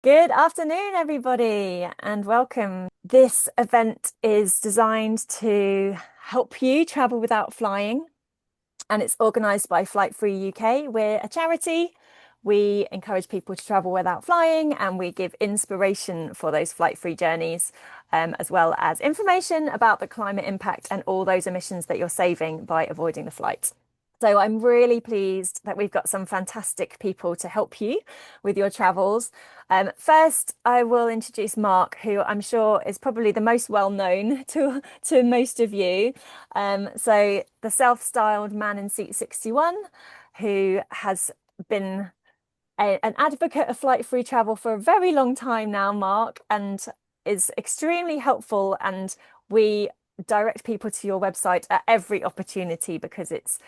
Good afternoon, everybody, and welcome. This event is designed to help you travel without flying, and it's organised by Flight Free UK. We're a charity. We encourage people to travel without flying, and we give inspiration for those flight-free journeys, as well as information about the climate impact and all those emissions that you're saving by avoiding the flight. So I'm really pleased that we've got some fantastic people to help you with your travels. First, I will introduce Mark, who I'm sure is probably the most well known to most of you. So the self-styled man in seat 61, who has been an advocate of flight-free travel for a very long time now, Mark, and is extremely helpful. And we direct people to your website at every opportunity because it's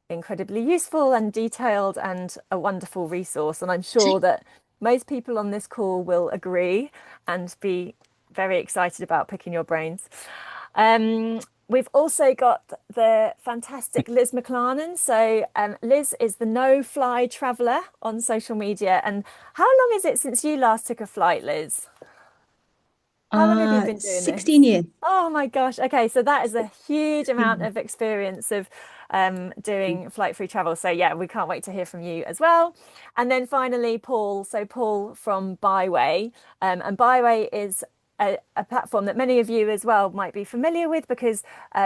incredibly useful and detailed and a wonderful resource. And I'm sure that most people on this call will agree and be very excited about picking your brains. We've also got the fantastic Liz McClarnon. So Liz is the no-fly traveller on social media. And how long is it since you last took a flight, Liz? How long have you been doing 16 this? years. Oh my gosh. Okay, so that is a huge amount of experience of doing flight-free travel. So yeah, we can't wait to hear from you as well. And then finally, Paul. So Paul from Byway. And Byway is a platform that many of you as well might be familiar with because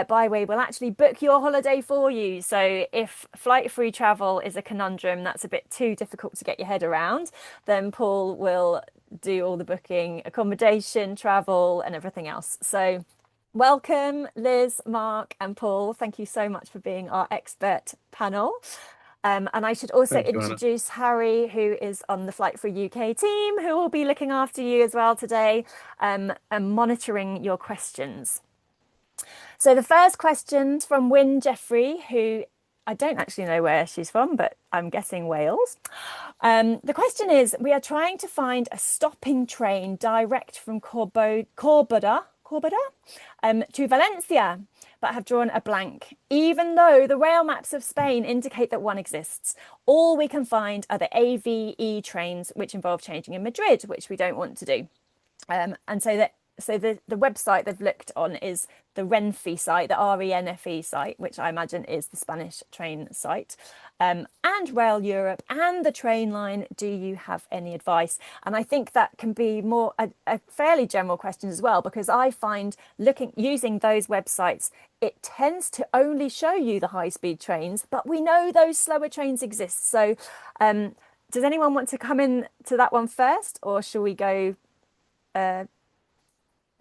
Byway will actually book your holiday for you. So if flight-free travel is a conundrum that's a bit too difficult to get your head around, then Paul will do all the booking, accommodation, travel, and everything else. So welcome, Liz, Mark, and Paul. Thank you so much for being our expert panel. And I should also Thanks, Joanna. introduce Harry, who is on the Flight for UK team, who will be looking after you as well today, and monitoring your questions. So the first question from Wyn Jeffrey, who I don't actually know where she's from, but I'm guessing Wales. The question is, we are trying to find a stopping train direct from Corboda to Valencia, but have drawn a blank, even though the rail maps of Spain indicate that one exists. All we can find are the AVE trains, which involve changing in Madrid, which we don't want to do. And so the website they've looked on is the Renfe site, the RENFE site, which I imagine is the Spanish train site, and Rail Europe and the train line. Do you have any advice? And I think that can be more a fairly general question as well, because I find using those websites, it tends to only show you the high-speed trains, but we know those slower trains exist. So does anyone want to come in to that one first, or shall we go?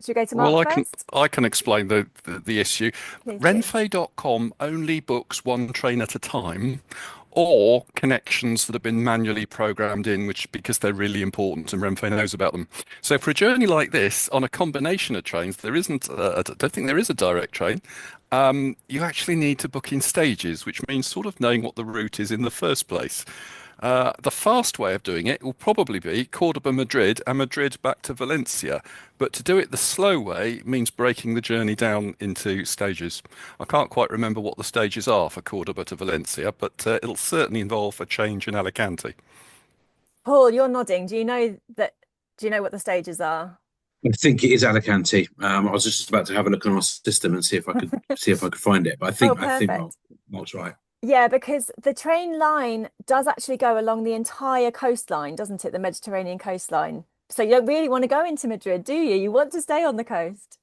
Should we go to Well, Mark I can first? I can explain the issue. Please do. Renfe.com only books one train at a time, or connections that have been manually programmed in, which because they're really important and Renfe knows about them. So for a journey like this, on a combination of trains, there isn't. I don't think there is a direct train. You actually need to book in stages, which means sort of knowing what the route is in the first place. The fast way of doing it will probably be Cordoba, Madrid, and Madrid back to Valencia. But to do it the slow way means breaking the journey down into stages. I can't quite remember what the stages are for Cordoba to Valencia, but it'll certainly involve a change in Alicante. Paul, you're nodding. Do you know that? Do you know what the stages are? I think it is Alicante. I was just about to have a look on our system and see if I could find it. But I Oh, think I think perfect. Mark's right. Yeah, because the train line does actually go along the entire coastline, doesn't it? The Mediterranean coastline. So you don't really want to go into Madrid, do you? You want to stay on the coast.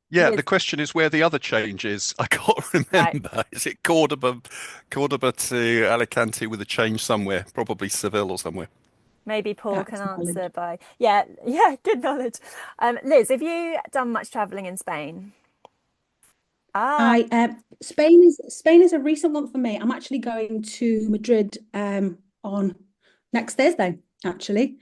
Yeah, Liz, the question is where the other change is. I can't right. remember. Is it Cordoba to Alicante with a change somewhere? Probably Seville or somewhere. Maybe Paul can That's answer knowledge. by, yeah, yeah, good knowledge. Liz, have you done much traveling in Spain? Ah, I Spain is a recent one for me. I'm actually going to Madrid on next Thursday, actually.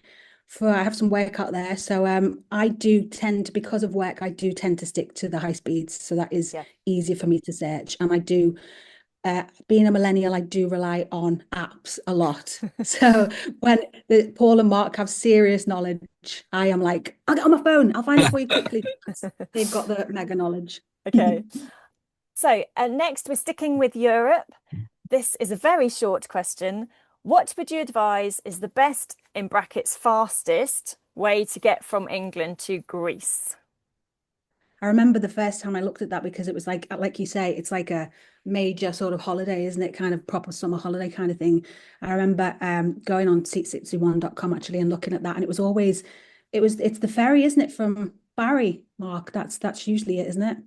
For I have some work out there. So I do tend, because of work, I do tend to stick to the high speeds. So that is yeah. easier for me to search. And I do being a millennial, I do rely on apps a lot. So when Paul and Mark have serious knowledge, I am like, I'll get on my phone, I'll find it for you quickly. They've got the mega knowledge. Okay. So next, we're sticking with Europe. This is a very short question. What would you advise is the best in brackets fastest way to get from England to Greece? I remember the first time I looked at that because it was like you say, it's like a major sort of holiday, isn't it? Kind of proper summer holiday kind of thing. I remember going on seat61.com actually and looking at that, and it's the ferry, isn't it, from Barry, Mark? That's usually it, isn't it?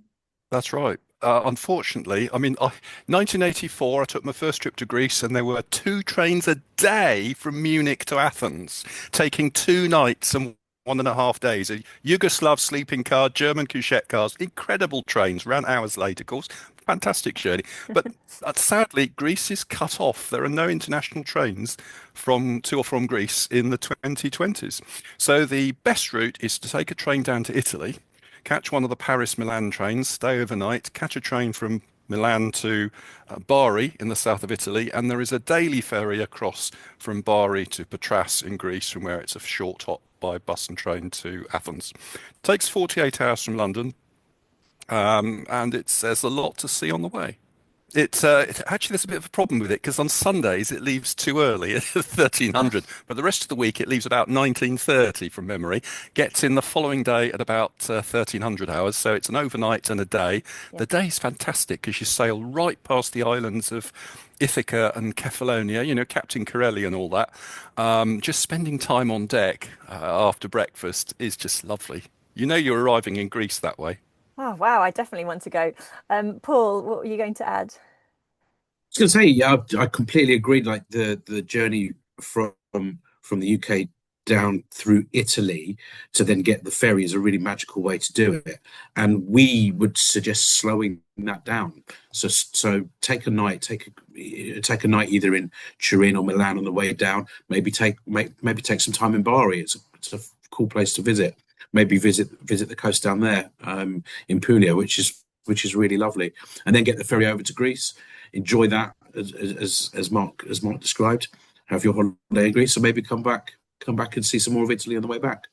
That's right. Unfortunately, I mean, 1984, I took my first trip to Greece, and there were 2 trains a day from Munich to Athens, taking 2 nights and 1.5 days. A Yugoslav sleeping car, German couchette cars, incredible trains, ran hours late, of course. Fantastic journey. But sadly, Greece is cut off. There are no international trains to or from Greece in the 2020s. So the best route is to take a train down to Italy, catch one of the Paris-Milan trains, stay overnight, catch a train from Milan to Bari in the south of Italy, and there is a daily ferry across from Bari to Patras in Greece, from where it's a short hop by bus and train to Athens. Takes 48 hours from London, and there's a lot to see on the way. Actually, there's a bit of a problem with it because on Sundays it leaves too early at 1300, but the rest of the week it leaves about 1930 from memory. Gets in the following day at about 1300 hours, so it's an overnight and a day. Yeah. The day's fantastic because you sail right past the islands of Ithaca and Kefalonia, Captain Corelli and all that. Just spending time on deck after breakfast is just lovely. You're arriving in Greece that way. Oh, wow, I definitely want to go. Paul, what were you going to add? I was going to say, yeah, I completely agreed. Like the journey from the UK down through Italy to then get the ferry is a really magical way to do it. And we would suggest slowing that down. So take a night either in Turin or Milan on the way down. Maybe take some time in Bari. It's a cool place to visit. Maybe visit the coast down there in Puglia, which is really lovely, and then get the ferry over to Greece. Enjoy that as Mark described. Have your holiday in Greece, so maybe come back and see some more of Italy on the way back.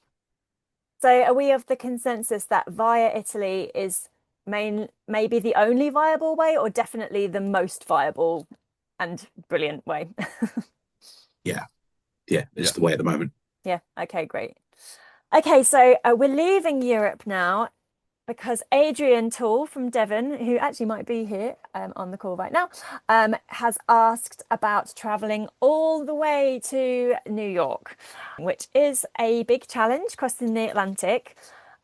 So, are we of the consensus that via Italy is maybe the only viable way, or definitely the most viable and brilliant way? Yeah, it's the way at the moment. Yeah. Okay. Great. Okay, so we're leaving Europe now because Adrian Toole from Devon, who actually might be here on the call right now, has asked about traveling all the way to New York, which is a big challenge crossing the Atlantic.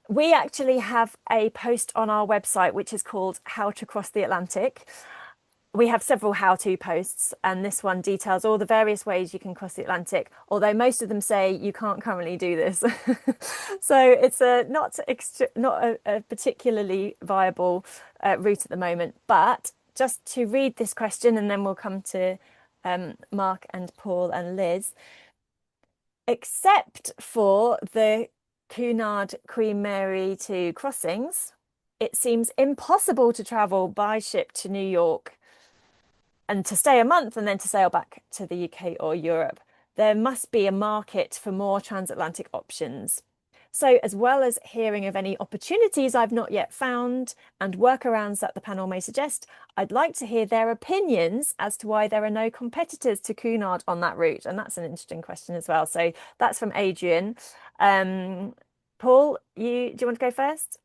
We actually have a post on our website which is called How to Cross the Atlantic. We have several how-to posts, and this one details all the various ways you can cross the Atlantic, although most of them say you can't currently do this. So it's not a particularly viable route at the moment. But just to read this question, and then we'll come to Mark and Paul and Liz. Except for the Cunard Queen Mary 2 crossings, it seems impossible to travel by ship to New York and to stay a month and then to sail back to the UK or Europe. There must be a market for more transatlantic options. So, as well as hearing of any opportunities I've not yet found and workarounds that the panel may suggest, I'd like to hear their opinions as to why there are no competitors to Cunard on that route. And that's an interesting question as well. So that's from Adrian. Paul, do you want to go first?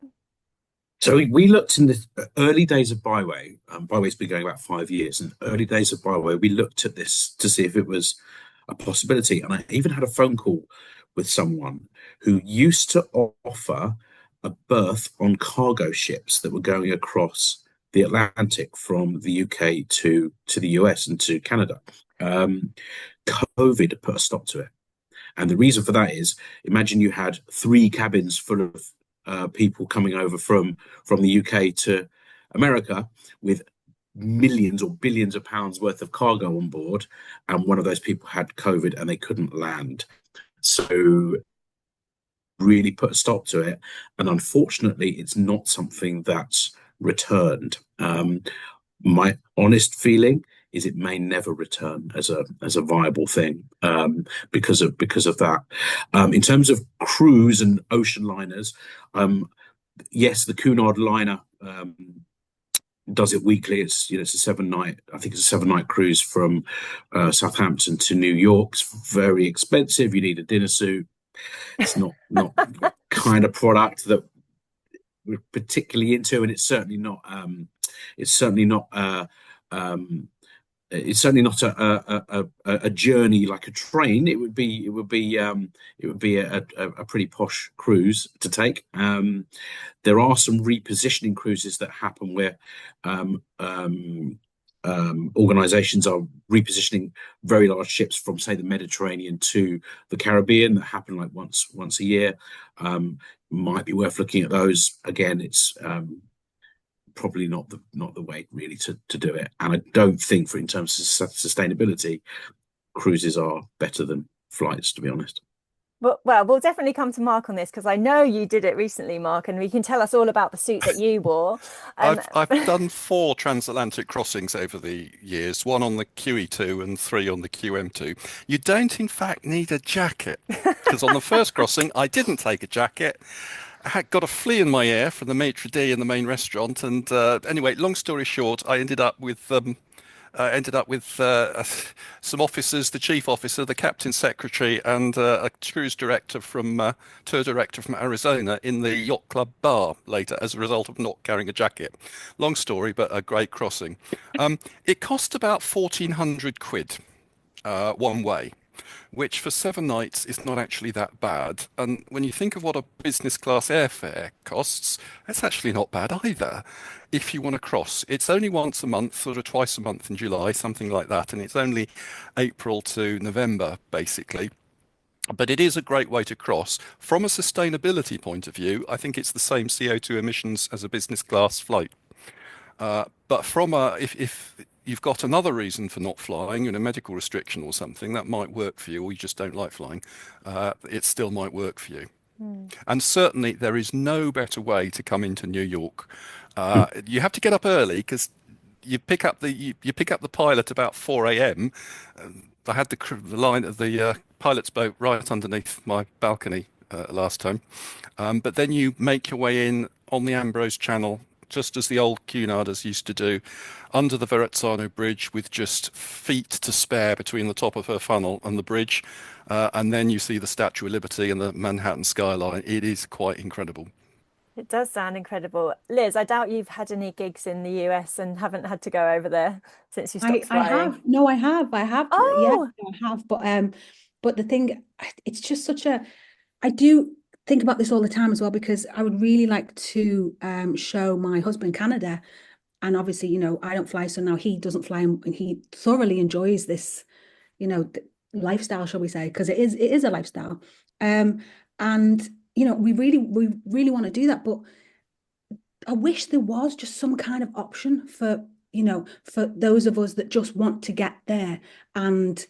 So we looked in the early days of Byway. Byway's been going about 5 years. And early days of Byway, we looked at this to see if it was a possibility. And I even had a phone call with someone who used to offer a berth on cargo ships that were going across the Atlantic from the UK to the US and to Canada. COVID put a stop to it. And the reason for that is, imagine you had 3 cabins full of people coming over from the UK to America with millions or billions of pounds worth of cargo on board, and one of those people had COVID and they couldn't land. So really put a stop to it, and unfortunately it's not something that's returned. My honest feeling is it may never return as a viable thing because of that. In terms of cruise and ocean liners, yes, the Cunard liner does it weekly. It's it's a 7 night. I think it's a 7 night cruise from Southampton to New York. It's very expensive. You need a dinner suit. It's not the kind of product that we're particularly into, and it's certainly not. It's certainly not. It's certainly not a journey like a train. It would be a pretty posh cruise to take. There are some repositioning cruises that happen where organizations are repositioning very large ships from, say, the Mediterranean to the Caribbean, that happen like once a year. Might be worth looking at those. Again, it's probably not the way really to do it. And I don't think, in terms of sustainability, cruises are better than flights, to be honest. Well, we'll definitely come to Mark on this, because I know you did it recently, Mark, and we can tell us all about the suit that you wore. I've done 4 transatlantic crossings over the years, 1 on the QE2 and 3 on the QM2. You don't, in fact, need a jacket, because on the first crossing, I didn't take a jacket. I had got a flea in my ear from the maitre d' in the main restaurant, and anyway, long story short, I ended up with some officers, the chief officer, the captain secretary, and a tour director from Arizona in the yacht club bar later, as a result of not carrying a jacket. Long story, but a great crossing. It cost about 1,400 quid one way, which for 7 nights is not actually that bad. And when you think of what a business class airfare costs, it's actually not bad either. If you want to cross, it's only once a month, sort of twice a month in July, something like that. And it's only April to November, basically. But it is a great way to cross. From a sustainability point of view, I think it's the same CO2 emissions as a business class flight. But if you've got another reason for not flying, a medical restriction or something, that might work for you, or you just don't like flying, it still might work for you. And certainly there is no better way to come into New York. You have to get up early, because you pick up the pilot about 4 a.m. I had the line of the pilot's boat right underneath my balcony last time. But then you make your way in on the Ambrose Channel, just as the old Cunarders used to do, under the Verrazzano Bridge, with just feet to spare between the top of her funnel and the bridge. And then you see the Statue of Liberty and the Manhattan skyline. It is quite incredible. It does sound incredible. Liz, I doubt you've had any gigs in the US and haven't had to go over there since you stopped I flying. have. No, I have. Oh, Yeah, I have. But the thing, it's just such a, I do think about this all the time as well, because I would really like to show my husband Canada. And obviously, I don't fly, so now he doesn't fly, and he thoroughly enjoys this, lifestyle, shall we say, because it is a lifestyle. And we really want to do that, but I wish there was just some kind of option for those of us that just want to get there and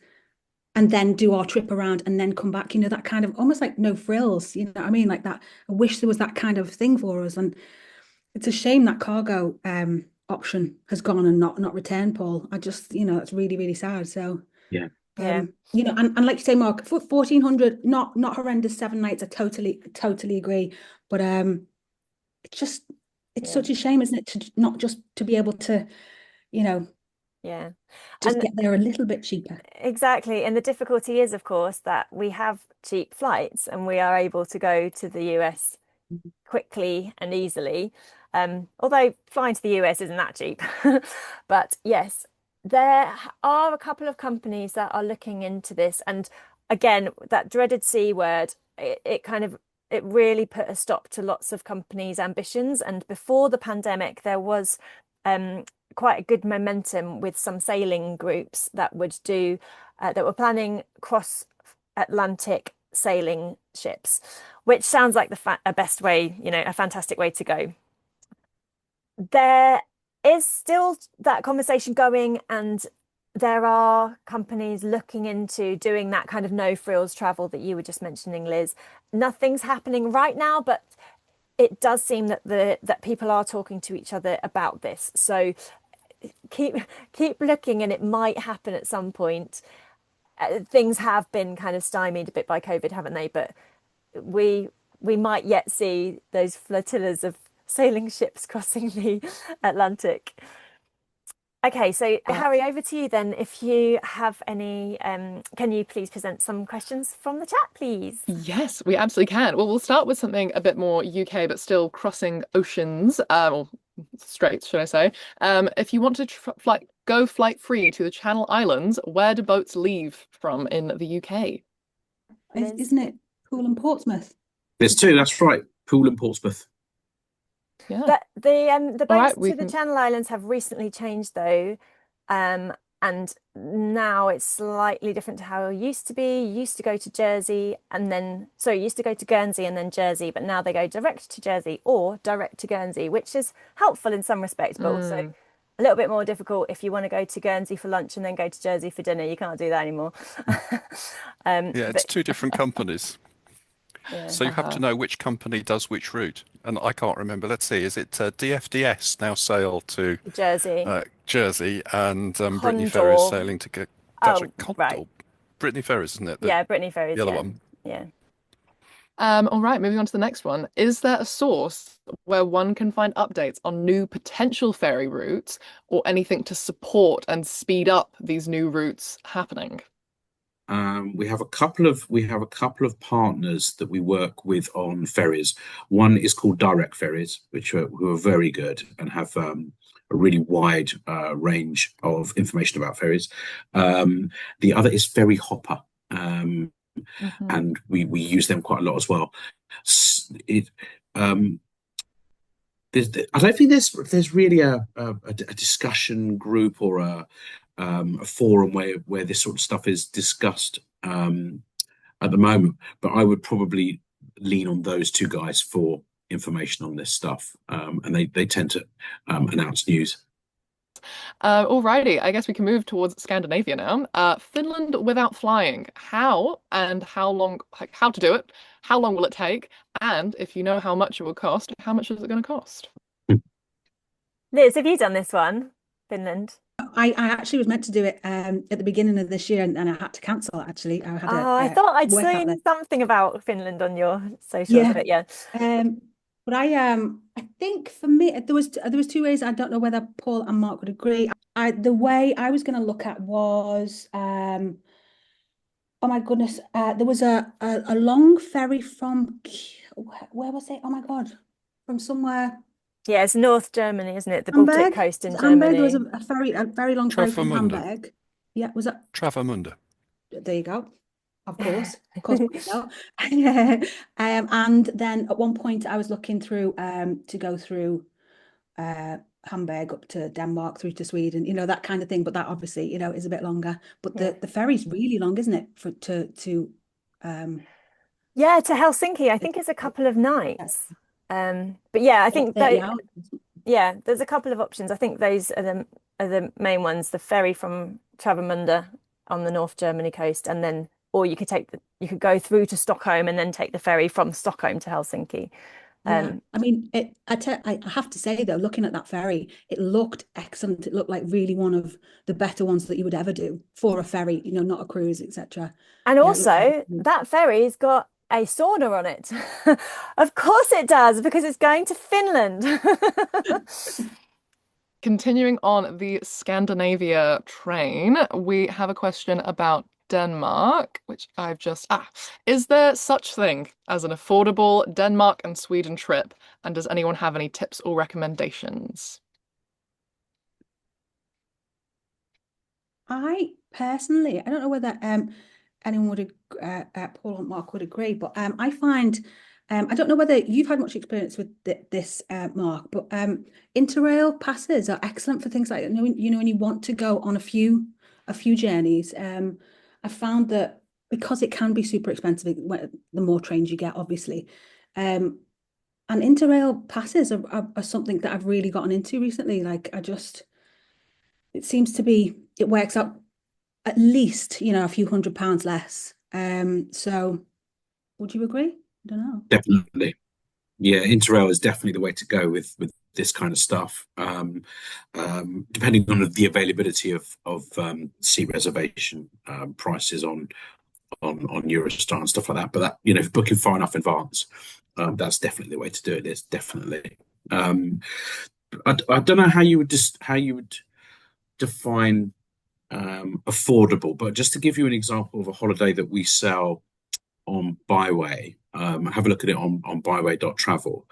then do our trip around and then come back, that kind of almost like no frills, what I mean? Like that. I wish there was that kind of thing for us. And it's a shame that cargo option has gone and not returned, Paul. I just, that's really, really sad. So Yeah. yeah. And like you say, Mark, for 1,400, not horrendous 7 nights. I totally agree. But it's such a shame, isn't it, to not just to be able to, Yeah. just get there a little bit cheaper. Exactly. And the difficulty is, of course, that we have cheap flights and we are able to go to the US quickly and easily. Although flying to the US isn't that cheap. But yes, there are a couple of companies that are looking into this. And again, that dreaded C word, it really put a stop to lots of companies' ambitions. And before the pandemic, there was quite a good momentum with some sailing groups that were planning cross-Atlantic sailing ships, which sounds like a best way, a fantastic way to go. There is still that conversation going, and there are companies looking into doing that kind of no frills travel that you were just mentioning, Liz. Nothing's happening right now, but it does seem that that people are talking to each other about this. So keep looking, and it might happen at some point. Things have been kind of stymied a bit by COVID, haven't they? But we might yet see those flotillas of sailing ships crossing the Atlantic. Okay, so Harry, over to you then. If you have any, can you please present some questions from the chat, please? Yes, we absolutely can. Well, we'll start with something a bit more UK, but still crossing oceans, or straits, should I say. If you want to go flight free to the Channel Islands, where do boats leave from in the UK? Isn't it Poole and Portsmouth? There's two, that's right. Poole and Portsmouth. Yeah. But the right, boats to the Channel Islands have recently changed though, and now it's slightly different to how it used to be. You used to go to Jersey and then, sorry, used to go to Guernsey and then Jersey, but now they go direct to Jersey or direct to Guernsey, which is helpful in some respects, but also a little bit more difficult if you want to go to Guernsey for lunch and then go to Jersey for dinner. You can't do that anymore. Yeah, it's two different companies. Yeah. So you have to know which company does which route. And I can't remember. Let's see. Is it DFDS now sail to Jersey, Jersey, and Brittany Condor. Ferries sailing to Oh, Condor. right. Brittany Ferries, isn't it? Yeah, Brittany Ferries. The other Yeah. one. Yeah. All right, moving on to the next one. Is there a source where one can find updates on new potential ferry routes or anything to support and speed up these new routes happening? We have a couple of partners that we work with on ferries. One is called Direct Ferries, who are very good and have a really wide range of information about ferries. The other is Ferry Hopper, and we use them quite a lot as well. I don't think there's really a discussion group or a forum where this sort of stuff is discussed at the moment, but I would probably lean on those two guys for information on this stuff, and they tend to announce news. Alrighty, I guess we can move towards Scandinavia now. Finland without flying. How and how long, how to do it, how long will it take, and if you know how much it will cost, how much is it going to cost? Liz, have you done this one, Finland? I actually was meant to do it at the beginning of this year, and I had to cancel. Actually, I had I thought I'd work out seen there. something about Finland on your socials, but yeah. But I think for me there was two ways. I don't know whether Paul and Mark would agree. The way I was going to look at was oh my goodness, there was a long ferry from where was it? Oh my God, from somewhere. Yeah, it's North Germany, isn't it? The Hamburg? Baltic coast in Hamburg. Germany. There was a very long ferry from Travemünde. Hamburg. Yeah, was that? Travemünde. There you go. Of course, we know. And then at one point I was looking through to go through Hamburg up to Denmark through to Sweden, that kind of thing. But that obviously, is a bit longer. But the ferry's really long, isn't it? Yeah, to Helsinki. I think it's a couple of nights. But yeah, I think there's a couple of options. I think those are the main ones. The ferry from Travemünde on the North Germany coast, and then, or you could go through to Stockholm and then take the ferry from Stockholm to Helsinki. I mean, I have to say though, looking at that ferry, it looked excellent. It looked like really one of the better ones that you would ever do for a ferry, not a cruise, etc. And also, that ferry's got a sauna on it. Of course it does, because it's going to Finland. Continuing on the Scandinavia train, we have a question about Denmark, which I've just... Is there such thing as an affordable Denmark and Sweden trip? And does anyone have any tips or recommendations? I personally, I don't know whether anyone would, Paul and Mark would agree, but I find, I don't know whether you've had much experience with this, Mark, but Interrail passes are excellent for things like, when you want to go on a few journeys. I found that because it can be super expensive, the more trains you get, obviously. And Interrail passes are something that I've really gotten into recently. Like it seems to be, it works out at least, a few £100 less. So would you agree? I don't know. Definitely. Yeah, Interrail is definitely the way to go with this kind of stuff. Depending on the availability of seat reservation prices on Eurostar and stuff like that. But that, if you're booking far enough in advance, that's definitely the way to do it. It's definitely Um, I don't know how you would define affordable, but just to give you an example of a holiday that we sell on Byway, have a look at it on byway.travel.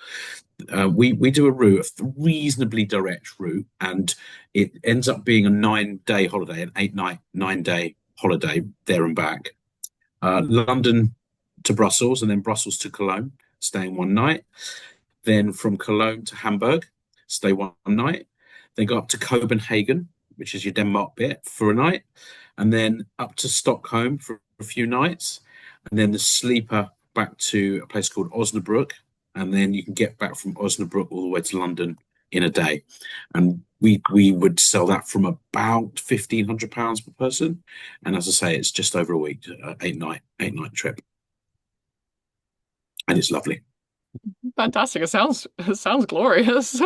We do a route, a reasonably direct route, and it ends up being a 9-day holiday, an 8-night, 9-day holiday there and back. London to Brussels, and then Brussels to Cologne, staying one night. Then from Cologne to Hamburg, stay one night. Then go up to Copenhagen, which is your Denmark bit, for a night, and then up to Stockholm for a few nights, and then the sleeper back to a place called Osnabrück, and then you can get back from Osnabrück all the way to London in a day. And we would sell that from about £1,500 per person, and as I say, it's just over a week, 8-night trip, and it's lovely. Fantastic. It sounds glorious.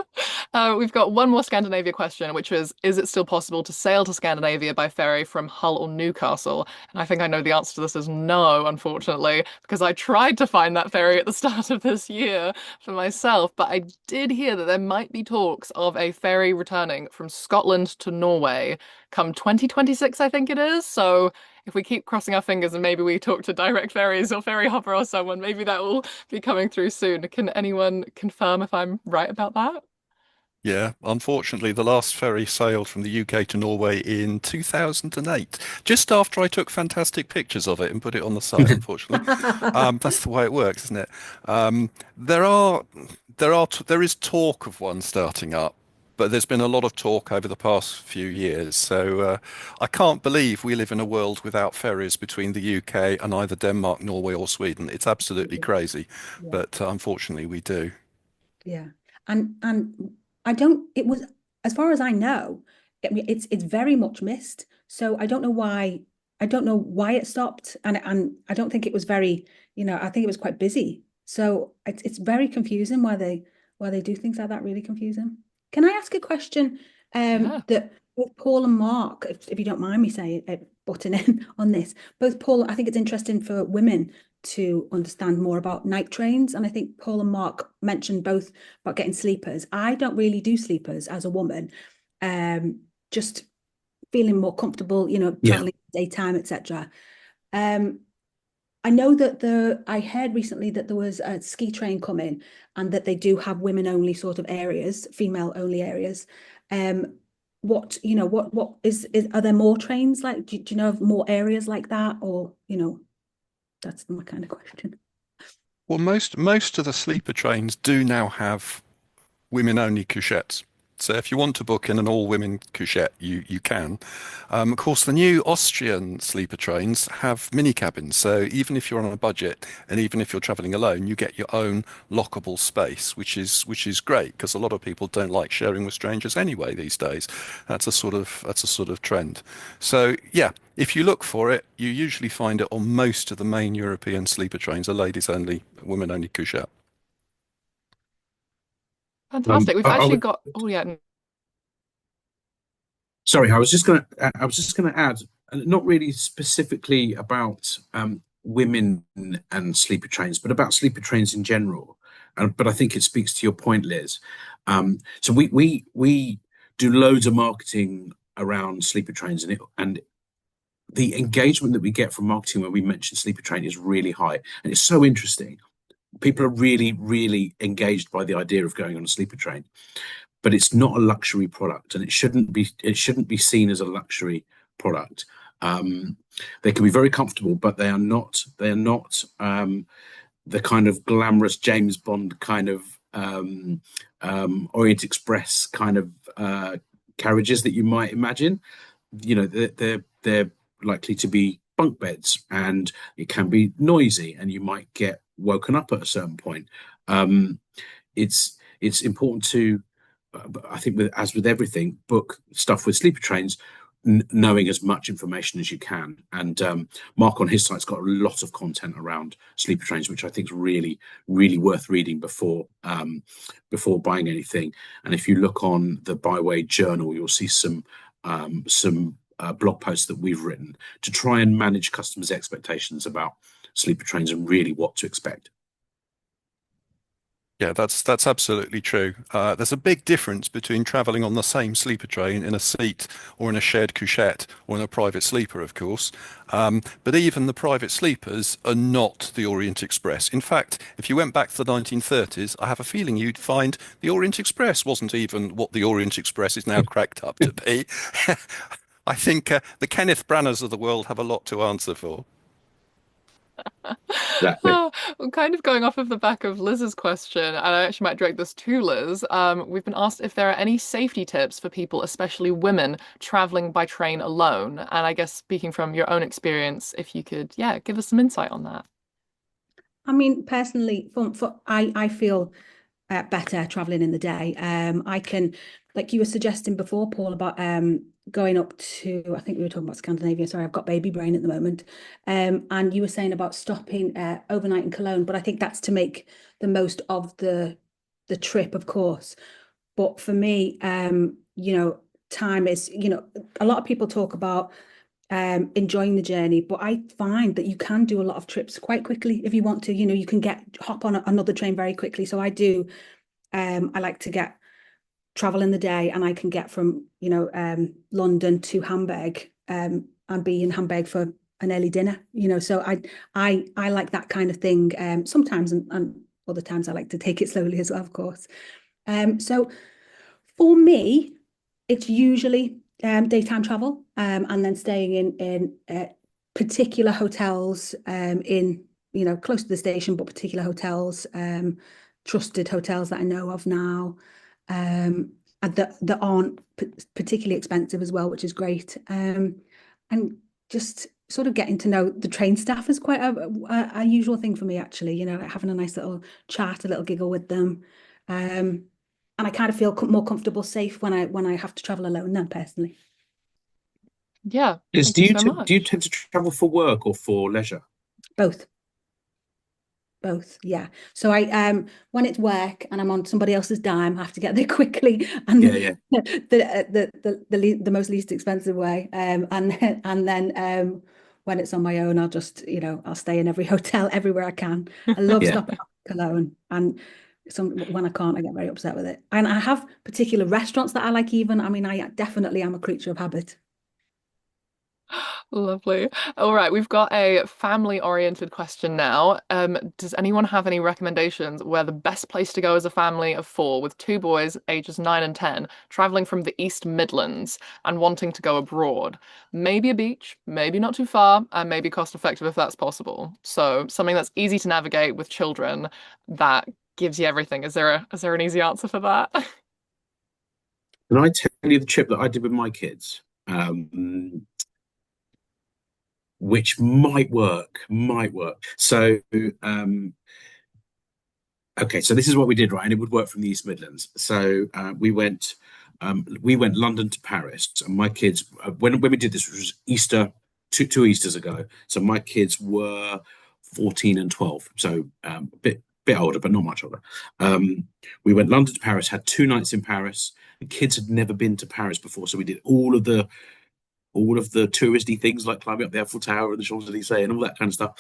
We've got one more Scandinavia question, which is it still possible to sail to Scandinavia by ferry from Hull or Newcastle? And I think I know the answer to this is no, unfortunately, because I tried to find that ferry at the start of this year for myself, but I did hear that there might be talks of a ferry returning from Scotland to Norway come 2026, I think it is. So if we keep crossing our fingers and maybe we talk to Direct Ferries or Ferry Hopper or someone, maybe that will be coming through soon. Can anyone confirm if I'm right about that? Yeah, unfortunately, the last ferry sailed from the UK to Norway in 2008, just after I took fantastic pictures of it and put it on the site, unfortunately. That's the way it works, isn't it? There are, there is talk of one starting up, but there's been a lot of talk over the past few years. So I can't believe we live in a world without ferries between the UK and either Denmark, Norway, or Sweden. It's absolutely crazy, Yeah. but unfortunately, we do. Yeah. And I don't, it was, as far as I know, it's very much missed. So I don't know why it stopped. And I don't think it was very, I think it was quite busy. So it's very confusing why they do things like that, really confusing. Can I ask a question Yeah. that both Paul and Mark, if you don't mind me saying, butting in on this, both Paul, I think it's interesting for women to understand more about night trains. And I think Paul and Mark mentioned both about getting sleepers. I don't really do sleepers as a woman, just feeling more comfortable, Yeah. traveling daytime, etc. I know that I heard recently that there was a ski train coming and that they do have women only sort of areas, female only areas. What is are there more trains like, do you know of more areas like that, or, that's my kind of question. Well, most of the sleeper trains do now have women only couchettes. So if you want to book in an all-women couchette, you can. Of course, the new Austrian sleeper trains have mini cabins. So even if you're on a budget and even if you're traveling alone, you get your own lockable space, which is great because a lot of people don't like sharing with strangers anyway these days. That's a sort of trend. So yeah, if you look for it, you usually find it on most of the main European sleeper trains, a ladies only, women only couchette. Fantastic. We've I actually would, got, oh yeah, sorry, I was just gonna add, not really specifically about women and sleeper trains, but about sleeper trains in general. But I think it speaks to your point, Liz. So we do loads of marketing around sleeper trains, and the engagement that we get from marketing when we mention sleeper train is really high, and it's so interesting. People are really, really engaged by the idea of going on a sleeper train, but it's not a luxury product, and it shouldn't be seen as a luxury product. They can be very comfortable, but they are not the kind of glamorous James Bond kind of Orient Express kind of carriages that you might imagine. They're likely to be bunk beds, and it can be noisy, and you might get woken up at a certain point. It's important to, I think, as with everything, book stuff with sleeper trains, knowing as much information as you can. And Mark on his site's got a lot of content around sleeper trains, which I think is really, really worth reading before buying anything. And if you look on the Byway Journal, you'll see some blog posts that we've written to try and manage customers' expectations about sleeper trains and really what to expect. Yeah, that's absolutely true. There's a big difference between traveling on the same sleeper train in a seat or in a shared couchette or in a private sleeper, of course. But even the private sleepers are not the Orient Express. In fact, if you went back to the 1930s, I have a feeling you'd find the Orient Express wasn't even what the Orient Express is now cracked up to be. I think the Kenneth Branaghs of the world have a lot to answer for. Exactly. Oh, well, kind of going off of the back of Liz's question, and I actually might direct this to Liz. We've been asked if there are any safety tips for people, especially women, traveling by train alone. And I guess speaking from your own experience, if you could, yeah, give us some insight on that. I mean, personally, I feel better traveling in the day. I can, like you were suggesting before, Paul, about going up to, I think we were talking about Scandinavia. Sorry, I've got baby brain at the moment. And you were saying about stopping overnight in Cologne, but I think that's to make the most of the trip, of course. But for me, time is, a lot of people talk about enjoying the journey, but I find that you can do a lot of trips quite quickly if you want to. You can hop on another train very quickly. So I do. I like to travel in the day, and I can get from London to Hamburg, and be in Hamburg for an early dinner. So I like that kind of thing. Sometimes, and other times I like to take it slowly as well, of course. So for me, it's usually daytime travel, and then staying in particular hotels, in close to the station, but particular hotels, trusted hotels that I know of now, and that aren't particularly expensive as well, which is great. And just sort of getting to know the train staff is quite a usual thing for me, actually. Like having a nice little chat, a little giggle with them. And I kind of feel more comfortable, safe when I have to travel alone then, personally. Yeah, Liz, thank you so do you much. tend to travel for work or for leisure? Both. Both, yeah. So I when it's work and I'm on somebody else's dime, I have to get there quickly, and Yeah, yeah. the most least expensive way. And then when it's on my own, I'll just I'll stay in every hotel everywhere I can. I love Yeah. stopping off in Cologne, and when I can't, I get very upset with it. And I have particular restaurants that I like. Even, I mean, I definitely am a creature of habit. Lovely. All right, we've got a family-oriented question now. Does anyone have any recommendations where the best place to go as a family of four with two boys, ages 9 and 10, traveling from the East Midlands and wanting to go abroad? Maybe a beach, maybe not too far, and maybe cost effective if that's possible. So something that's easy to navigate with children that gives you everything. Is there an easy answer for that? Can I tell you the trip that I did with my kids? Which might work, might work. So, okay, so this is what we did, right? And it would work from the East Midlands. So we went London to Paris, and my kids, when we did this, which was Easter, two Easters ago. So my kids were 14 and 12, so a bit older, but not much older. We went London to Paris, had 2 nights in Paris. The kids had never been to Paris before, so we did all of the touristy things like climbing up the Eiffel Tower and the Champs-Elysees and all that kind of stuff.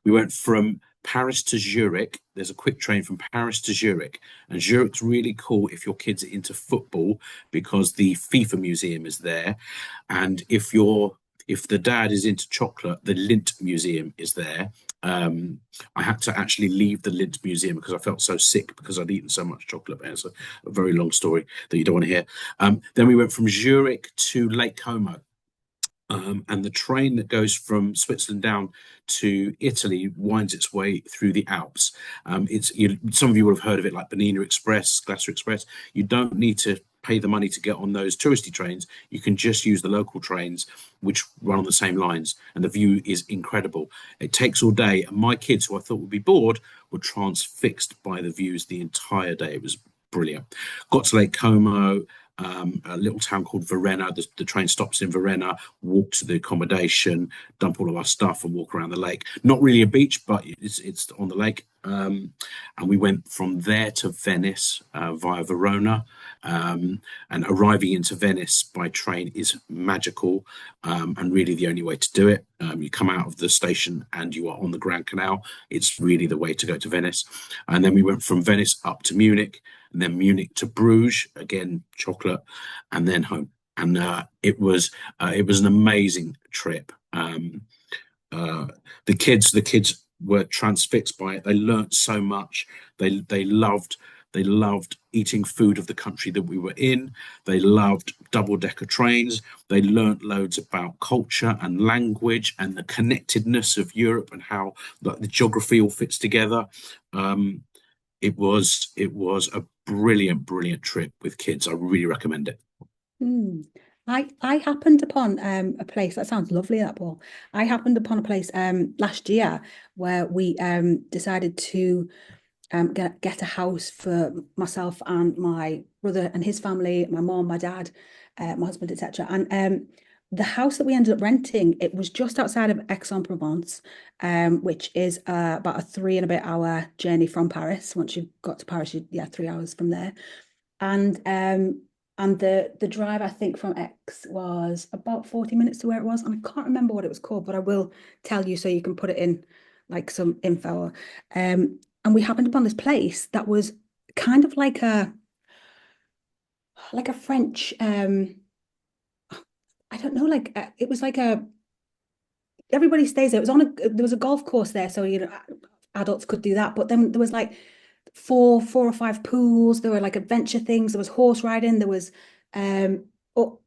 We went from Paris to Zurich. There's a quick train from Paris to Zurich, and Zurich's really cool if your kids are into football because the FIFA museum is there, and if the dad is into chocolate, the Lindt Museum is there. I had to actually leave the Lindt Museum because I felt so sick because I'd eaten so much chocolate. It's a very long story that you don't want to hear. Then we went from Zurich to Lake Como. And the train that goes from Switzerland down to Italy winds its way through the Alps. Some of you will have heard of it, like Bernina Express, Glacier Express. You don't need to pay the money to get on those touristy trains. You can just use the local trains, which run on the same lines, and the view is incredible. It takes all day, and my kids, who I thought would be bored, were transfixed by the views the entire day. It was brilliant. Got to Lake Como. A little town called Varenna. The train stops in Varenna, walk to the accommodation, dump all of our stuff and walk around the lake. Not really a beach, but it's on the lake. and we went from there to Venice via Verona. And arriving into Venice by train is magical, and really the only way to do it. You come out of the station and you are on the Grand Canal. It's really the way to go to Venice. And then we went from Venice up to Munich, and then Munich to Bruges, again chocolate, and then home. And it was an amazing trip. The kids were transfixed by it. They learnt so much. They loved eating food of the country that we were in. They loved double-decker trains. They learnt loads about culture and language and the connectedness of Europe and how the geography all fits together. It was a brilliant trip with kids. I really recommend it. Mm. I happened upon a place that sounds lovely, that Paul. I happened upon a place last year where we decided to get a house for myself and my brother and his family, my mom, my dad, my husband, etc. And the house that we ended up renting, it was just outside of Aix-en-Provence, which is about a 3 and a bit hour journey from Paris. Once you've got to Paris, 3 hours from there. And the drive, I think, from X was about 40 minutes to where it was. And I can't remember what it was called, but I will tell you so you can put it in like some info. And we happened upon this place that was kind of like a French, I don't know, it was like everybody stays there. It was there was a golf course there, so adults could do that. But then there was like four or five pools. There were like adventure things. There was horse riding. There was oh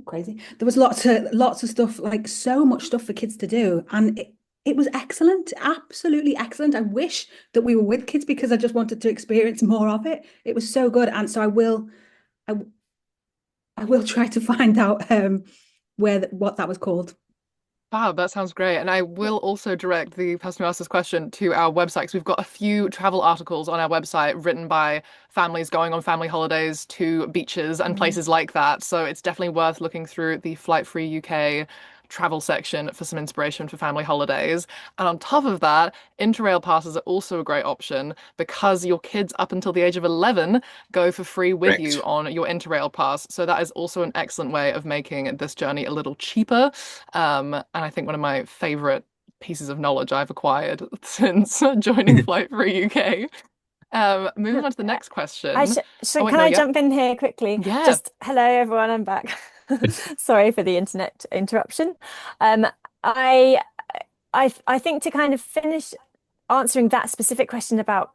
crazy. There was lots of stuff, like so much stuff for kids to do, and it was excellent, absolutely excellent. I wish that we were with kids because I just wanted to experience more of it. It was so good, and so I will try to find out what that was called. Wow, that sounds great. And I will also direct the person who asked this question to our website, because we've got a few travel articles on our website written by families going on family holidays to beaches and places like that. So it's definitely worth looking through the Flight Free UK travel section for some inspiration for family holidays. And on top of that, Interrail passes are also a great option because your kids up until the age of 11 go for free with Correct. you on your Interrail pass. So that is also an excellent way of making this journey a little cheaper. And I think one of my favorite pieces of knowledge I've acquired since joining Flight Free UK. Moving on to the next question. Can I jump in here quickly? Yeah. Just hello everyone, I'm back. Sorry for the internet interruption. I think to kind of finish answering that specific question about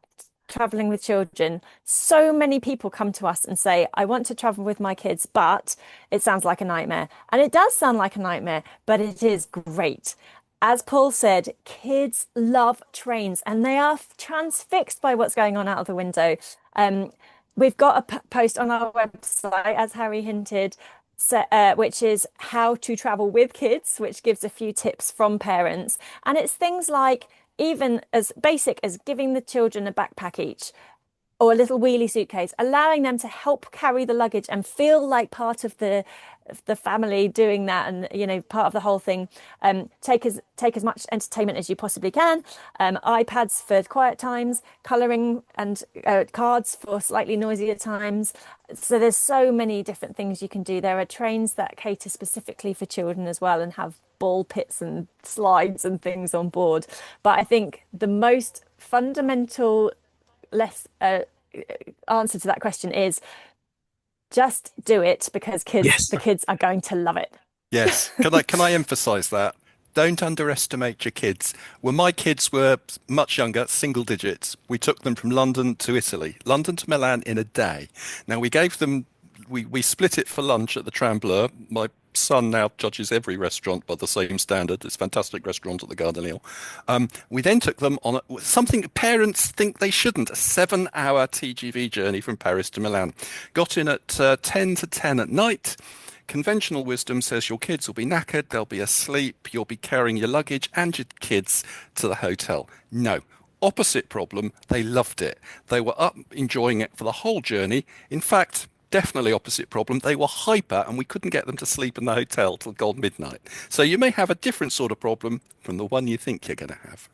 traveling with children, so many people come to us and say, I want to travel with my kids, but it sounds like a nightmare. And it does sound like a nightmare, but it is great. As Paul said, kids love trains and they are transfixed by what's going on out of the window. We've got a post on our website, as Harry hinted, which is how to travel with kids, which gives a few tips from parents. And it's things like even as basic as giving the children a backpack each or a little wheelie suitcase, allowing them to help carry the luggage and feel like part of the family doing that, and part of the whole thing. Take as much entertainment as you possibly can. iPads for quiet times, colouring and cards for slightly noisier times. So there's so many different things you can do. There are trains that cater specifically for children as well and have ball pits and slides and things on board. But I think the most fundamental answer to that question is just do it because the kids are going to love it. Yes. Can I emphasize that? Don't underestimate your kids. When my kids were much younger, single digits, we took them from London to Italy, London to Milan in a day. Now we gave them, we split it for lunch at the Trembleur. My son now judges every restaurant by the same standard. It's a fantastic restaurant at the Gare de Lyon. We then took them on something parents think they shouldn't, a 7-hour TGV journey from Paris to Milan. Got in at 10 to 10 at night. Conventional wisdom says your kids will be knackered, they'll be asleep, you'll be carrying your luggage and your kids to the hotel. No. Opposite problem, they loved it. They were up enjoying it for the whole journey. In fact, definitely opposite problem. They were hyper and we couldn't get them to sleep in the hotel till gone midnight. So you may have a different sort of problem from the one you think you're going to have.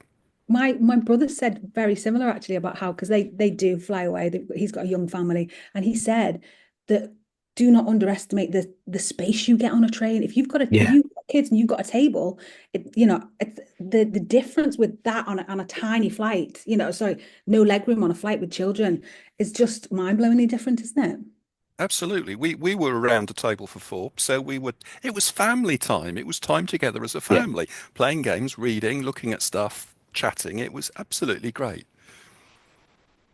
my brother said very similar actually about how, because they do fly away. He's got a young family, and he said that do not underestimate the space you get on a train. If Yeah. you've got kids and you've got a table, it's the difference with that on a tiny flight, sorry, no legroom on a flight with children is just mind-blowingly different, isn't it? Absolutely. We were around a table for four, so it was family time. It was time together as a Yeah. family, playing games, reading, looking at stuff, chatting. It was absolutely great.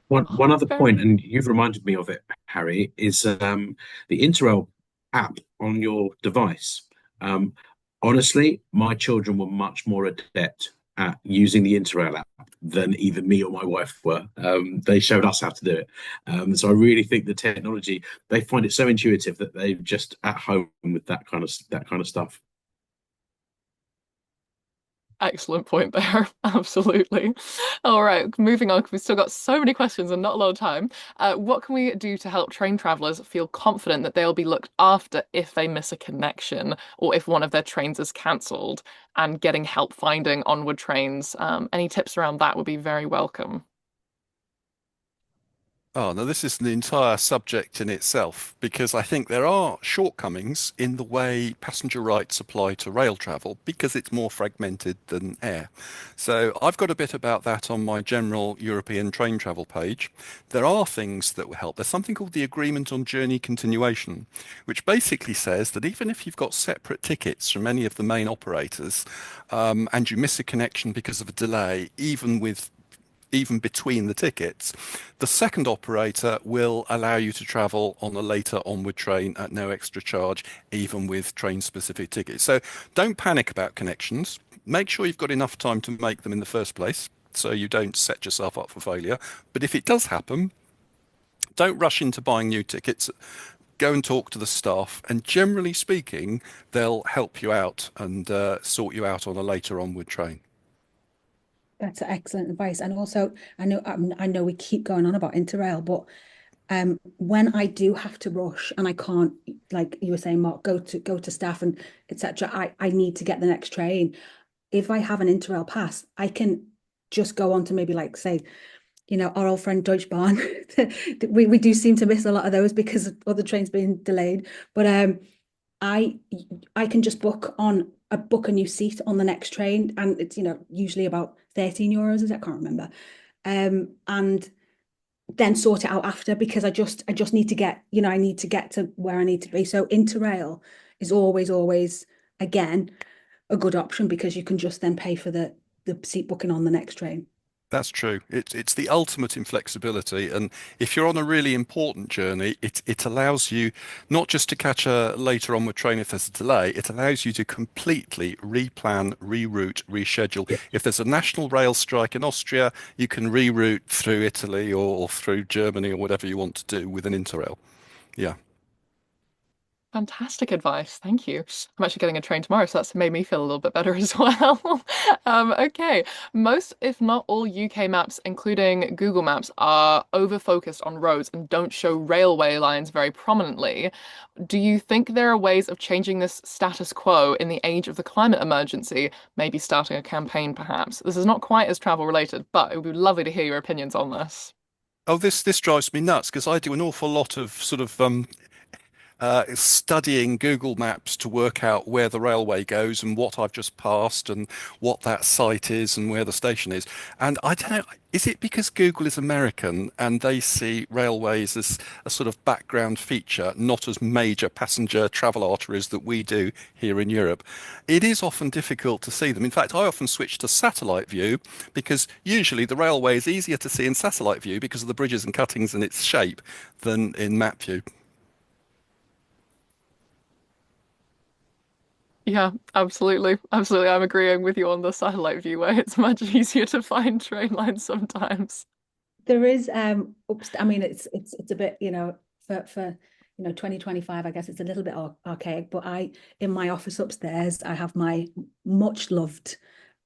One other Very point, and you've reminded me of it, Harry, is the Interrail app on your device. Um, Honestly, my children were much more adept at using the Interrail app than either me or my wife were. They showed us how to do it. So I really think the technology, they find it so intuitive that they're just at home with that kind of stuff. excellent point there. Absolutely. All right, moving on, 'cause we've still got so many questions and not a lot of time. What can we do to help train travelers feel confident that they'll be looked after if they miss a connection or if one of their trains is cancelled, and getting help finding onward trains? Any tips around that would be very welcome. Oh, no, this is an entire subject in itself because I think there are shortcomings in the way passenger rights apply to rail travel because it's more fragmented than air. So I've got a bit about that on my general European train travel page. There are things that will help. There's something called the Agreement on Journey Continuation, which basically says that even if you've got separate tickets from any of the main operators, and you miss a connection because of a delay, even between the tickets, the second operator will allow you to travel on a later onward train at no extra charge, even with train specific tickets. So don't panic about connections. Make sure you've got enough time to make them in the first place so you don't set yourself up for failure. But if it does happen, don't rush into buying new tickets. Go and talk to the staff, and generally speaking, they'll help you out and sort you out on a later onward train. That's excellent advice. And also, I know we keep going on about Interrail, but when I do have to rush and I can't, like you were saying, Mark, go to staff and etc. I need to get the next train. If I have an Interrail pass, I can just go on to maybe like say, our old friend Deutsche Bahn. we do seem to miss a lot of those because of other trains being delayed. But I I can just book a new seat on the next train, and it's usually about 13 euros, is it? I can't remember. And then sort it out after, because I just need to get, I need to get to where I need to be. So Interrail is always again a good option because you can just then pay for the seat booking on the next train. That's true. It's the ultimate in flexibility, and if you're on a really important journey, it allows you not just to catch a later onward train if there's a delay. It allows you to completely replan, reroute, reschedule. Yeah. If there's a national rail strike in Austria, you can reroute through Italy or through Germany or whatever you want to do with an Interrail. Yeah. Fantastic advice. Thank you. I'm actually getting a train tomorrow, so that's made me feel a little bit better as well. Okay. Most, if not all, UK maps, including Google Maps, are over-focused on roads and don't show railway lines very prominently. Do you think there are ways of changing this status quo in the age of the climate emergency? Maybe starting a campaign, perhaps. This is not quite as travel related, but it would be lovely to hear your opinions on this. Oh, this drives me nuts because I do an awful lot of sort of studying Google Maps to work out where the railway goes and what I've just passed and what that site is and where the station is. And I don't know, is it because Google is American and they see railways as a sort of background feature, not as major passenger travel arteries that we do here in Europe? It is often difficult to see them. In fact, I often switch to satellite view because usually the railway is easier to see in satellite view because of the bridges and cuttings and its shape than in map view. Yeah, absolutely. Absolutely. I'm agreeing with you on the satellite view where it's much easier to find train lines sometimes. There is I mean, it's a bit, for 2025, I guess it's a little bit archaic, but in my office upstairs I have my much loved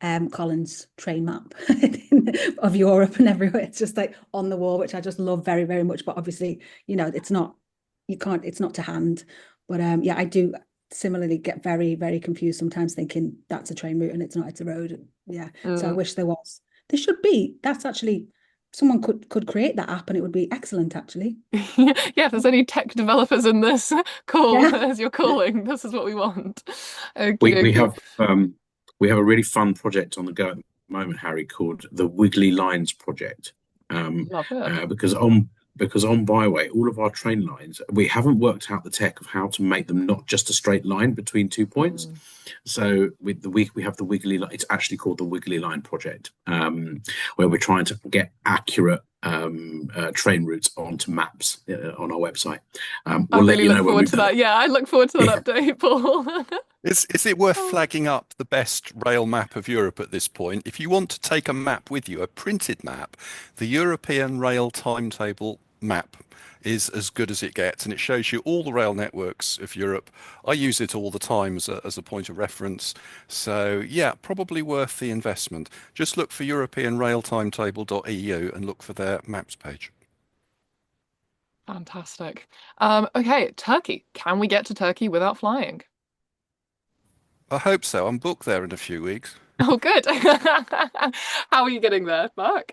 Collins train map of Europe and everywhere. It's just like on the wall, which I just love very, very much. But obviously, it's not, it's not to hand. But yeah, I do similarly get very, very confused sometimes thinking that's a train route and it's not, it's a road. Yeah. So I Mm. wish there there should be. That's actually someone could create that app and it would be excellent actually. Yeah, if there's any tech developers in this call, Yeah. as you're calling, this is what we want. Okie We dokie. we have a really fun project on the go at the moment, Harry, called the Wiggly Lines project. Love it. Because on Byway, all of our train lines, we haven't worked out the tech of how to make them not just a straight line between 2 points. So with we have the Wiggly line. It's actually called the Wiggly Line project, where we're trying to get accurate train routes onto maps on our website. I We'll let really you look know when forward we've to done that. Yeah, I look forward to that update, Paul. Is it worth flagging up the best rail map of Europe at this point? If you want to take a map with you, a printed map, the European Rail Timetable map is as good as it gets, and it shows you all the rail networks of Europe. I use it all the time as a point of reference. So yeah, probably worth the investment. Just look for europeanrailtimetable.eu and look for their maps page. Fantastic. Okay, Turkey. Can we get to Turkey without flying? I hope so. I'm booked there in a few weeks. Oh, good. How are you getting there, Mark?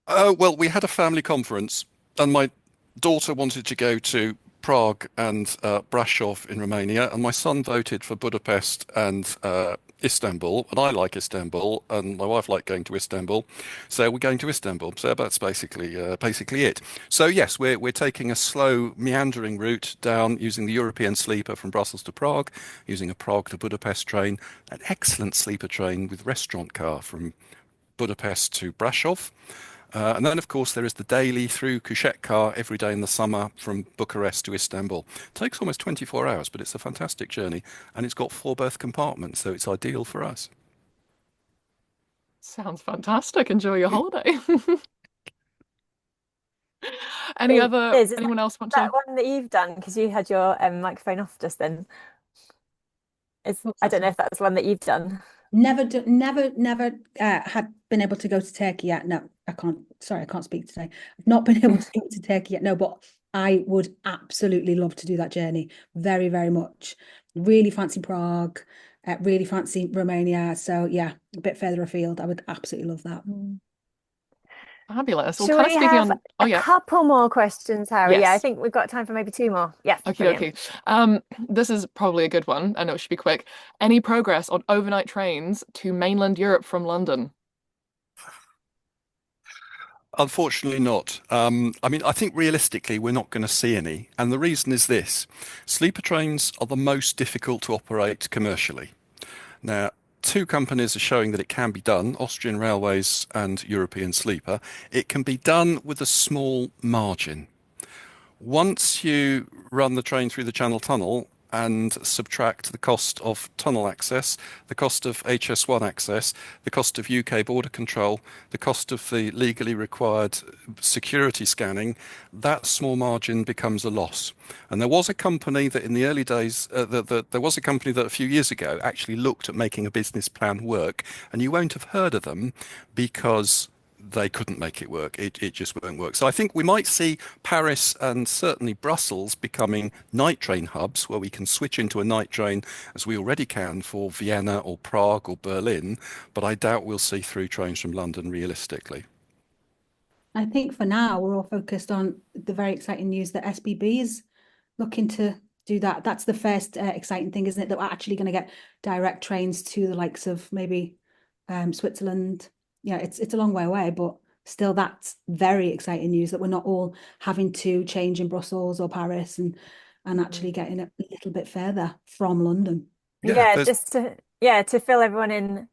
Oh, well, we had a family conference, and my daughter wanted to go to Prague and Brasov in Romania, and my son voted for Budapest and Istanbul, and I like Istanbul, and my wife liked going to Istanbul, so we're going to Istanbul. So that's basically it. So yes, we're taking a slow, meandering route down using the European sleeper from Brussels to Prague, using a Prague to Budapest train, an excellent sleeper train with restaurant car from Budapest to Brasov. And then, of course, there is the daily through Kushek car every day in the summer from Bucharest to Istanbul. It takes almost 24 hours, but it's a fantastic journey, and it's got 4 berth compartments, so it's ideal for us. Sounds fantastic. Enjoy your holiday. Anyone else want that to? one that you've done? Because you had your microphone off just then. I don't know if that's one that you've done. Never had been able to go to Turkey yet. No, I can't. Sorry, I can't speak today. I've not been able to go to Turkey yet. No, but I would absolutely love to do that journey. Very, very much. Really fancy Prague. Really fancy Romania. So yeah, a bit further afield. I would absolutely love that. Fabulous. Well, Shall kind of we speaking have on. Oh, yeah. a couple more questions, Harry? Yeah, I Yes. think we've got time for maybe 2 more. Yes, Okay, brilliant. okay. This is probably a good one. I know it should be quick. Any progress on overnight trains to mainland Europe from London? Unfortunately not. I mean, I think realistically we're not going to see any. And the reason is this. Sleeper trains are the most difficult to operate commercially. Now, 2 companies are showing that it can be done, Austrian Railways and European Sleeper. It can be done with a small margin. Once you run the train through the Channel Tunnel and subtract the cost of tunnel access, the cost of HS1 access, the cost of UK border control, the cost of the legally required security scanning, that small margin becomes a loss. And there was a company that in the early days, there was a company that a few years ago actually looked at making a business plan work, and you won't have heard of them because they couldn't make it work. It just won't work. So I think we might see Paris and certainly Brussels becoming night train hubs where we can switch into a night train as we already can for Vienna or Prague or Berlin. But I doubt we'll see through trains from London realistically. I think for now we're all focused on the very exciting news that SBB is looking to do that. That's the first exciting thing, isn't it? That we're actually going to get direct trains to the likes of maybe Switzerland. Yeah, it's a long way away, but still that's very exciting news that we're not all having to change in Brussels or Paris and actually getting a little bit further from London. Yeah, there's just to fill everyone in,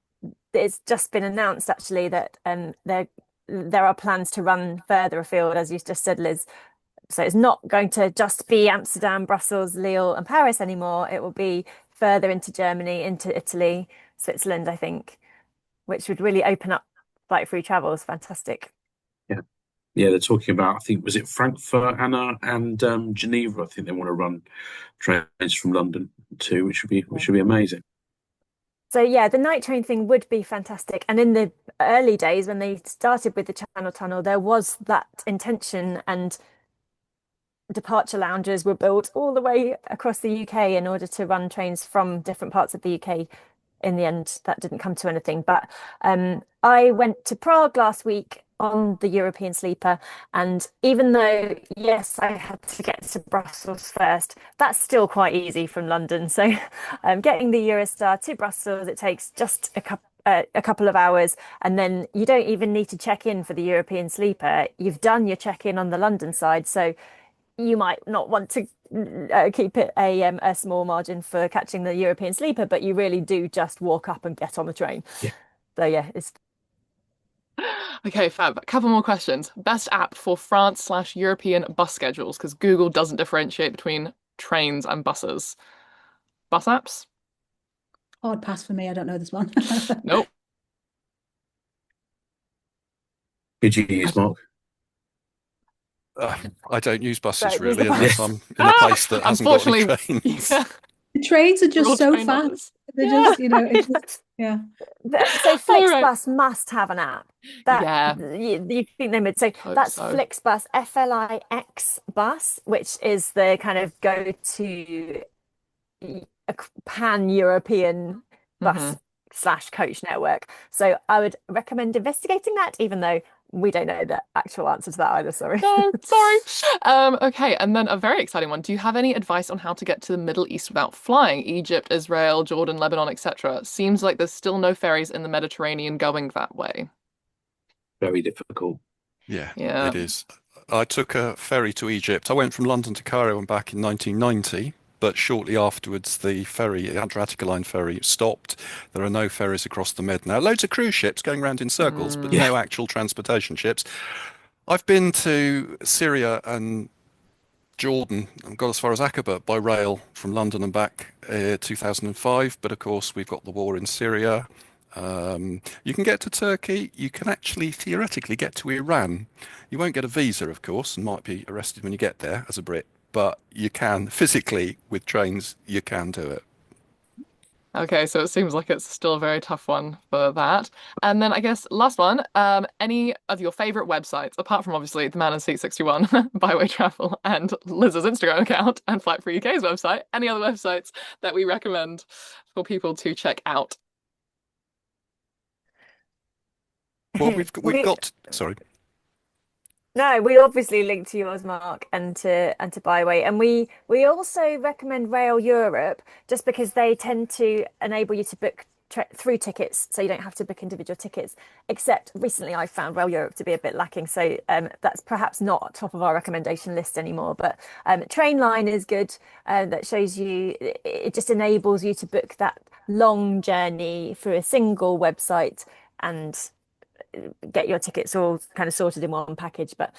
it's just been announced actually that there are plans to run further afield, as you just said, Liz. So it's not going to just be Amsterdam, Brussels, Lille, and Paris anymore. It will be further into Germany, into Italy, Switzerland, I think, which would really open up flight-free travel. Is fantastic. Yeah, they're talking about, I think, was it Frankfurt, Anna, and Geneva? I think they want to run trains from London too, which would be amazing. So yeah, the night train thing would be fantastic. And in the early days when they started with the Channel Tunnel, there was that intention, and departure lounges were built all the way across the UK in order to run trains from different parts of the UK in the end, that didn't come to anything. But I went to Prague last week on the European sleeper, and even though, yes, I had to get to Brussels first, that's still quite easy from London. So getting the Eurostar to Brussels, it takes just a couple of hours, and then you don't even need to check in for the European sleeper. You've done your check-in on the London side, so you might not want to keep it a small margin for catching the European sleeper, but you really do just walk up and get on the train. Yeah. So yeah, it's Okay, fab. A couple more questions. Best app for France/European bus schedules, because Google doesn't differentiate between trains and buses. Bus apps? Hard pass for me. I don't know this one. Nope. Did you use, Mark? I don't use buses Don't use really, the unless bus. I'm in a place that hasn't got any Unfortunately, trains. yeah, The trains are we're all just so train fast. lovers. They're Yeah. just, it's just, yeah. So All right. Flixbus must have an app. That Yeah. you think they would. So Hope that's so. Flixbus, Flix bus, which is the kind of go-to pan-European bus slash coach network. So I would recommend investigating that, even though we don't know the actual answer to that either. Sorry. No, sorry. Okay, and then a very exciting one. Do you have any advice on how to get to the Middle East without flying? Egypt, Israel, Jordan, Lebanon, etc. Seems like there's still no ferries in the Mediterranean going that way. Very difficult. Yeah, Yeah. it is. I took a ferry to Egypt. I went from London to Cairo and back in 1990, but shortly afterwards the ferry, the Adriatic Line ferry, stopped. There are no ferries across the Med now. Loads of cruise ships going around in circles, but no actual transportation ships. I've been to Syria and Jordan and got as far as Aqaba by rail from London and back 2005, but of course we've got the war in Syria. You can get to Turkey. You can actually theoretically get to Iran. You won't get a visa, of course, and might be arrested when you get there as a Brit, but you can physically, with trains, you can do it. Okay, so it seems like it's still a very tough one for that. And then I guess last one, any of your favorite websites, apart from obviously the Man in Seat 61, Byway Travel, and Liz's Instagram account, and Flight for UK's website, any other websites that we recommend for people to check out? Well, we've got sorry. No, we obviously link to yours, Mark, and to Byway, and we also recommend Rail Europe just because they tend to enable you to book through tickets, so you don't have to book individual tickets. Except recently, I found Rail Europe to be a bit lacking, so that's perhaps not top of our recommendation list anymore. But Trainline is good. That shows you, it just enables you to book that long journey through a single website and get your tickets all kind of sorted in one package. But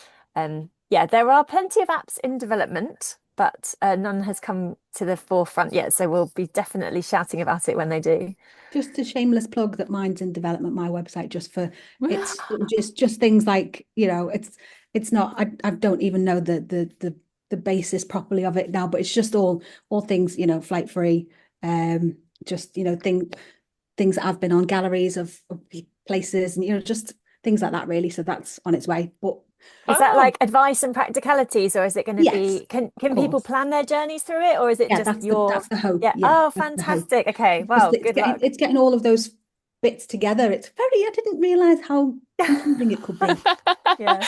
yeah, there are plenty of apps in development, but none has come to the forefront yet. So we'll be definitely shouting about it when they do. Just a shameless plug that mine's in development, my website, just for it's just things like, it's not, I don't even know the basis properly of it now, but it's just all things, flight free, just, things that have been on galleries of places and, just things like that, really. So that's on its way. But is that like advice and practicalities, or is it going to be, can people plan their journeys through it, or is it just that's the hope. Yeah. Oh, fantastic. Okay. Well, good luck. It's getting all of those bits together. It's I didn't realize how confusing it could be. Yeah.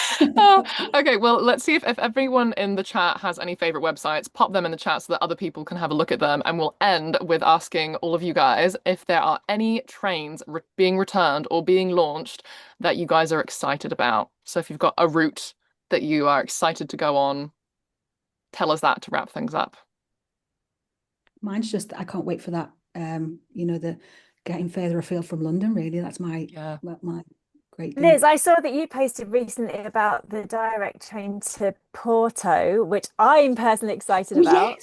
Okay, well, let's see if everyone in the chat has any favorite websites. Pop them in the chat so that other people can have a look at them. And we'll end with asking all of you guys if there are any trains being returned or being launched that you guys are excited about. So if you've got a route that you are excited to go on, tell us that to wrap things up. Mine's just, I can't wait for that. The getting further afield from London, really. That's my great thing. Liz, I saw that you posted recently about the direct train to Porto, which I'm personally excited about.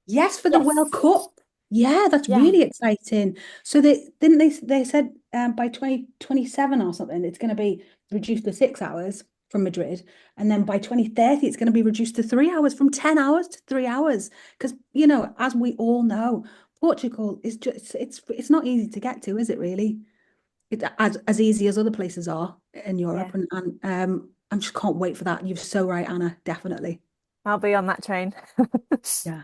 Yes, for the World Cup. Yeah, that's really exciting. So they said by 2027 or something, it's going to be reduced to 6 hours from Madrid, and then by 2030 it's going to be reduced to 3 hours, from 10 hours to 3 hours, because as we all know, Portugal is just it's not easy to get to, is it really? It's as easy as other places are in Europe, and I just can't wait for that. You're so right, Anna, definitely. I'll be on that train. Yeah.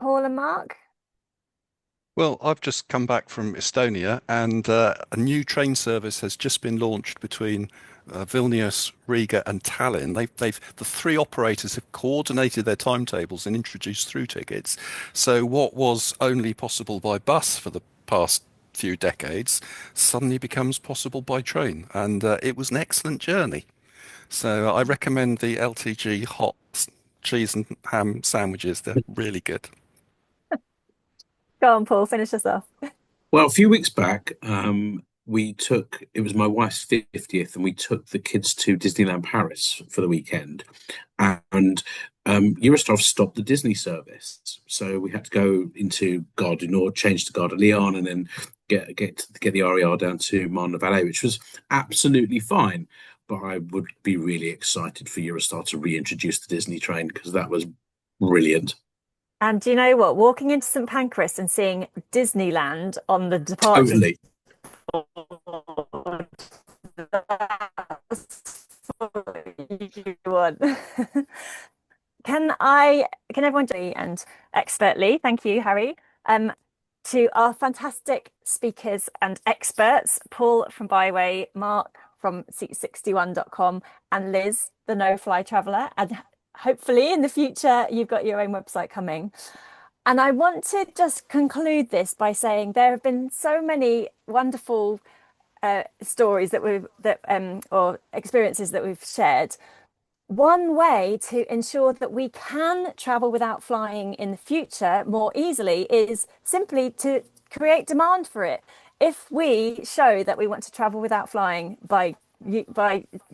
Paul and Mark? Well, I've just come back from Estonia, and a new train service has just been launched between Vilnius, Riga, and Tallinn. The three operators have coordinated their timetables and introduced through tickets. So what was only possible by bus for the past few decades suddenly becomes possible by train, and it was an excellent journey. So I recommend the LTG hot cheese and ham sandwiches. They're really good. Go on, Paul, finish us off. Well, a few weeks back, it was my wife's 50th, and we took the kids to Disneyland Paris for the weekend. And Eurostar stopped the Disney service. So we had to go into Gare du Nord, change to Gare de Lyon, and then get the RER down to Marne-la-Vallée, which was absolutely fine. But I would be really excited for Eurostar to reintroduce the Disney train, because that was brilliant. And do you know what? Walking into St Pancras and seeing Disneyland on the departure Totally. Can everyone join me and expertly, thank you, Harry, to our fantastic speakers and experts, Paul from Byway, Mark from seat61.com, and Liz, the no-fly traveller. And hopefully in the future, you've got your own website coming. And I want to just conclude this by saying there have been so many wonderful stories or experiences that we've shared. One way to ensure that we can travel without flying in the future more easily is simply to create demand for it. If we show that we want to travel without flying by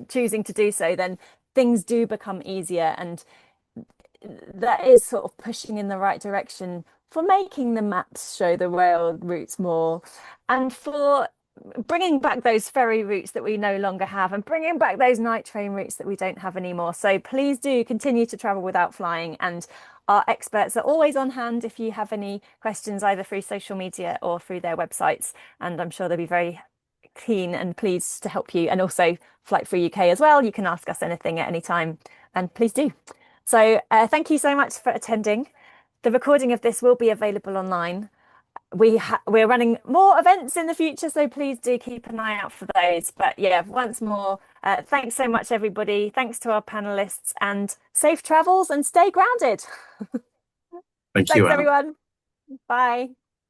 choosing to do so, then things do become easier, and that is sort of pushing in the right direction for making the maps show the rail routes more, and for bringing back those ferry routes that we no longer have, and bringing back those night train routes that we don't have anymore. So please do continue to travel without flying, and our experts are always on hand if you have any questions, either through social media or through their websites, and I'm sure they'll be very keen and pleased to help you. And also Flight Free UK as well, you can ask us anything at any time, and please do. So thank you so much for attending. The recording of this will be available online. We're running more events in the future, so please do keep an eye out for those. But yeah, once more, thanks so much, everybody. Thanks to our panelists, and safe travels and stay grounded. Thank you, Thanks, Anna. everyone. Bye.